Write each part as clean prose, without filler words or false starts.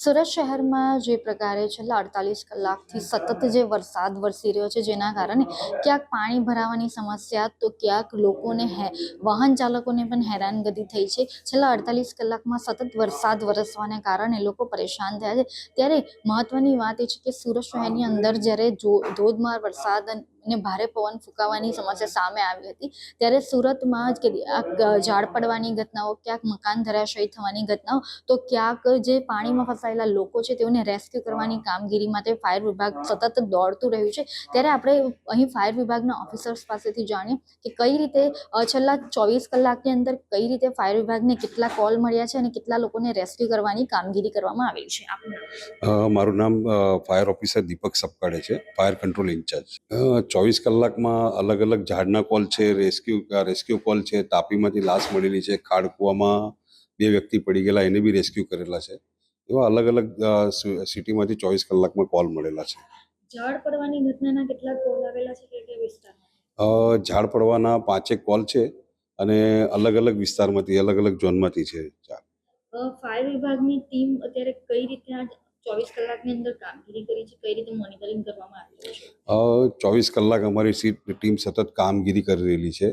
સુરત શહેરમાં જે પ્રકારે છેલ્લા 48 કલાકથી સતત જે વરસાદ વરસી રહ્યો છે, જેના કારણે ક્યાંક પાણી ભરાવાની સમસ્યા તો ક્યાંક લોકોને વાહન ચાલકોને પણ હેરાનગતિ થઈ છે. છેલ્લા 48 કલાકમાં સતત વરસાદ વરસવાને કારણે લોકો પરેશાન થયા છે. ત્યારે મહત્વની વાત એ છે કે સુરત શહેરની અંદર જ્યારે ધોધમાર વરસાદ અને ભારે પવન ફૂંકાવાની સમસ્યા સામે આવી હતી, ત્યારે સુરતમાં ઝાડ પડવાની ઘટનાઓ, ક્યાંક મકાન ધરાશયી થવાની ઘટનાઓ, તો ક્યાંક જે પાણીમાં ફસાયેલા લોકો છે તેઓને રેસ્ક્યુ કરવાની કામગીરી માટે ફાયર વિભાગ સતત દોડતું રહ્યું છે. ત્યારે આપણે અહીં ફાયર વિભાગના ઓફિસર્સ પાસેથી જાણીએ કે કઈ રીતે છેલ્લા 24 કલાકની અંદર કઈ રીતે ફાયર વિભાગને કેટલા કોલ મળ્યા છે અને કેટલા લોકોને રેસ્ક્યુ કરવાની કામગીરી કરવામાં આવેલી છે. મારું નામ ફાયર ઓફિસર દીપક સપકાળે છે, ફાયર કંટ્રોલ ઇન્ચાર્જ. 24 કલાકમાં અલગ અલગ ઝાડના કોલ છે, રેસ્ક્યુ કોલ છે, તાપીમાંથી લાશ મળેલી છે, ખાડકુવામાં 2 વ્યક્તિ પડી ગયેલા એને બી રેસ્ક્યુ કરેલા છે. એવા અલગ અલગ સિટીમાંથી 24 કલાકમાં કોલ મળેલા છે. ઝાડ પડવાની ઘટનાના કેટલા કોલ આવેલા છે કે વિસ્તારમાં? ઝાડ પડવાના 5 કોલ છે અને અલગ અલગ વિસ્તારમાંથી, અલગ અલગ ઝોનમાંથી છે. ફાયર વિભાગની ટીમ અત્યારે કઈ રીતે 24 કલાકની અંદર કામગીરી કરી છે, કઈ રીતે મોનિટરિંગ કરવામાં આવી રહ્યું છે? 24 કલાક અમારી ટીમ સતત કામગીરી કરી રહેલી છે.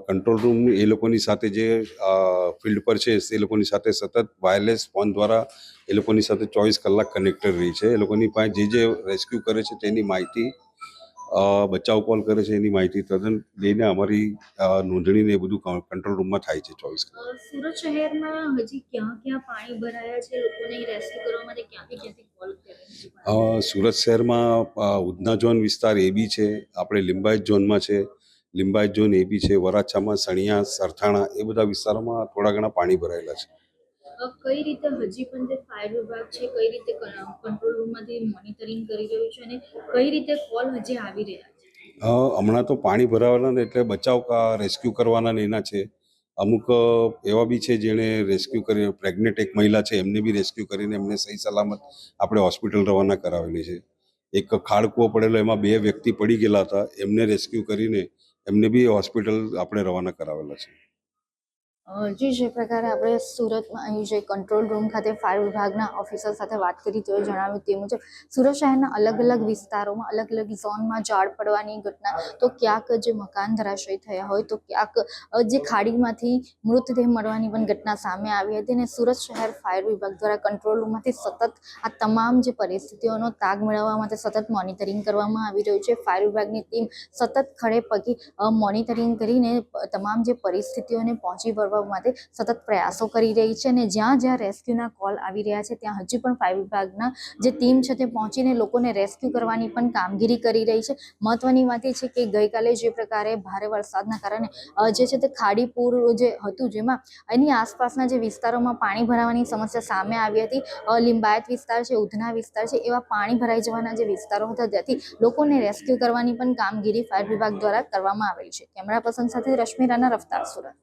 કંટ્રોલ રૂમ એ લોકોની સાથે જે ફિલ્ડ પર છે એ લોકોની સાથે સતત વાયરલેસ ફોન દ્વારા એ લોકોની સાથે 24 કલાક કનેક્ટેડ રહી છે. એ લોકોની પાસે જે રેસ્ક્યુ કરે છે તેની માહિતી, બચાવ કોલ કરે છે એની માહિતી તદ્દન લઈને અમારી નોંધણીને એ બધું કંટ્રોલ રૂમમાં થાય છે. 24 કલાક. સુરત શહેરમાં હજી ક્યાં ક્યાં પાણી ભરાયા છે, લોકોને રેસ્ક્યુ કરવા માટે ક્યાંથી કોલ કરે? સુરત શહેરમાં ઉધના ઝોન વિસ્તાર એ બી છે, આપણે લિંબાયત ઝોનમાં છે, લિંબાયત ઝોન એ બી છે, વરાછામાં, સણિયા, સરથાણા એ બધા વિસ્તારોમાં થોડા ઘણા પાણી ભરાયેલા છે. કઈ રીતે હજી પણ જે ફાયર વિભાગ છે કઈ રીતે કંટ્રોલ રૂમમાંથી મોનિટરિંગ કરી રહ્યું છે અને કઈ રીતે કોલ હજી આવી રહ્યા છે? હમણાં તો પાણી ભરાવાના ને એટલે બચાવ રેસ્ક્યુ કરવાના ને એના છે. અમુક એવા બી છે જેણે રેસ્ક્યુ કરી, પ્રેગ્નેન્ટ એક મહિલા છે એમને બી રેસ્ક્યુ કરીને એમને સહી સલામત આપણે હોસ્પિટલ રવાના કરાવેલી છે. એક ખાડકૂવો પડેલો, એમાં 2 વ્યક્તિ પડી ગયેલા હતા, એમને રેસ્ક્યુ કરીને એમને બી હોસ્પિટલ આપણે રવાના કરાવેલા છે. જે પ્રકારે આપણે સુરતમાં અહીં જે કંટ્રોલ રૂમ ખાતે ફાયર વિભાગના ઓફિસર સાથે વાત કરી તેઓએ જણાવ્યું તે મુજબ સુરત શહેરના અલગ અલગ વિસ્તારોમાં, અલગ અલગ ઝોનમાં ઝાડ પડવાની ઘટના, તો ક્યાંક જે મકાન ધરાશયી થયા હોય, તો ક્યાંક જે ખાડીમાંથી મૃતદેહ મળવાની પણ ઘટના સામે આવી હતી. અને સુરત શહેર ફાયર વિભાગ દ્વારા કંટ્રોલ રૂમમાંથી સતત આ તમામ જે પરિસ્થિતિઓનો તાગ મેળવવા માટે સતત મોનિટરિંગ કરવામાં આવી રહ્યું છે. ફાયર વિભાગની ટીમ સતત ખડે પગે મોનિટરિંગ કરીને તમામ જે પરિસ્થિતિઓને પહોંચી વળવા માટે સતત પ્રયાસો કરી રહી છે. અને જ્યાં જ્યાં રેસ્ક્યુના કોલ આવી રહ્યા છે ત્યાં હજી પણ ફાયર વિભાગના જે ટીમ છે તે પહોંચીને લોકોને રેસ્ક્યુ કરવાની પણ કામગીરી કરી રહી છે. મહત્વની વાત એ છે કે ગઈકાલે જે પ્રકારે ભારે વરસાદના કારણે જે છે તે ખાડીપુર જે હતું, જેમાં એની આસપાસના જે વિસ્તારોમાં પાણી ભરાવાની સમસ્યા સામે આવી હતી, લિંબાયત વિસ્તાર છે, ઉધના વિસ્તાર છે, એવા પાણી ભરાઈ જવાના જે વિસ્તારો હતા ત્યાંથી લોકોને રેસ્ક્યુ કરવાની પણ કામગીરી ફાયર વિભાગ દ્વારા કરવામાં આવેલી છે. કેમેરા પર્સન સાથે રશ્મિ રાણા, રફતાર, સુરત.